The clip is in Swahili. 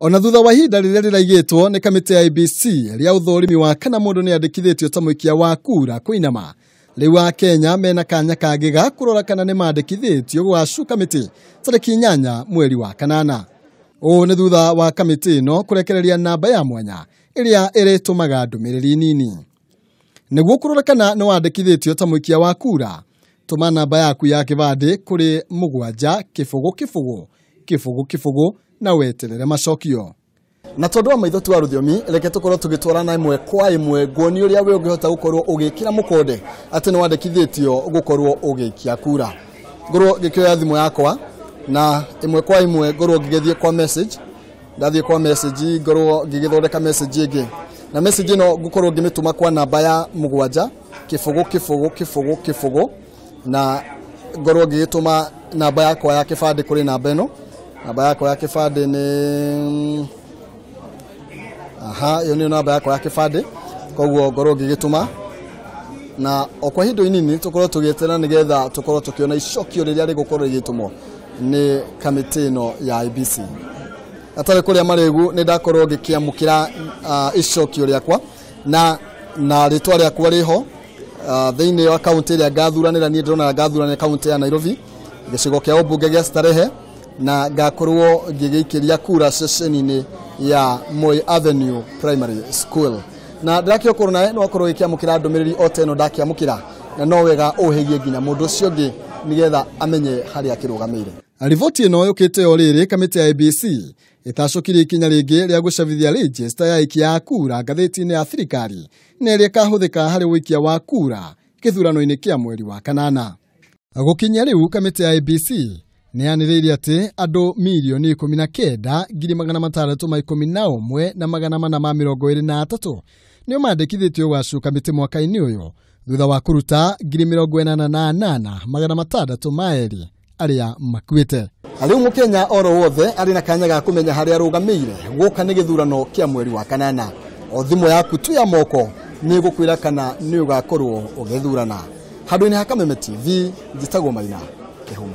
Ona thutha wa ihinda riria riraigitwo ni kamiti ya IEBC ria uthorimi wa kana mundu ni andikithitio ta muikia wa kura kuinama riu wa Kenya mena kanya kagiga kurora kana ni mandikithitio gwa kamiti tariki 8 mweri wa kanana. Ni thutha wa kamiti no kurekereria namba ya mwanya iria iritumaga ndumiriri nini. Niguo kurora kana ni wandikithitio ta muikia wa kura, tuma namba yaku ya kibande kuri 7 na weterere macokio. Na tondu wa maitho twa ruthomi reke tukorwo tugitwarana imwe kwa imwe ngoni uria we ungihota gukorwo ugikira mukonde ati ni wandikithitio gukorwo ugikia kura. Ngorwo ngikioya thimu yakwa na imwe kwa imwe ngorwo ngigithie kwa message, ndathie kwa message ngorwo ngigithondeka message ingi, na message ino ngukorwo ngimituma kwa namba ya 7 na ngorwo ngigituma namba yakwa ya kibande kuri namba ino. Namba yako ya kibande ni yo ni namba yako ya kibande, koguo ngorwo ngigituma na okwa hindu inini tukorwo tugitera nigetha tukorwo tukiona icokio riria rigukorwo rigitumwo ni kamiti ino ya IEBC. Atare kuria maregu ni ndakorwo ngikiamukira icokio riakwa na ritwa riakwa riho thiini wa kaunti ya Gathuranira. Ni ndona Gathuranira kaunti ya Nairobi, gicigo kia ubunge gia Starehe, na ngakorwo ngigikiria kura ceceni-ini ya Moi Avenue Primary School. Na ndakio korona no akorwo ikiamukira ndumiriri oteno ndakiamukira, na no wega uhigie nginya mundu ucio ngi nigetha amenye hari akirugamire. Riboti ino yukite oriri kamiti ya IEBC itacukire ikinya ringi ria gucabithia register ya ikia kura ngatheti-ini ya thirikari na iria kahuthika hari wikia wa kura githurano-ini kia mweri wa kanana. Gukinya riu kamiti ya IEBC ni yaniririe ati andu milioni 19,611,423 nio mandikithitio gwa kamiti mwaka-ini uyu thutha wa kuruta 88,600 maeri aria makuite. Ariu mukenya oro wothe ari na kanya ga kumenya haria arugamire guka ni githurano kia mweri wa kanana. O thimu yaku tu ya moko ni gukwira kana ni ugakorwo ugithurana. Handu-ini ha Kameme TV njitagwo Maina Kihuma.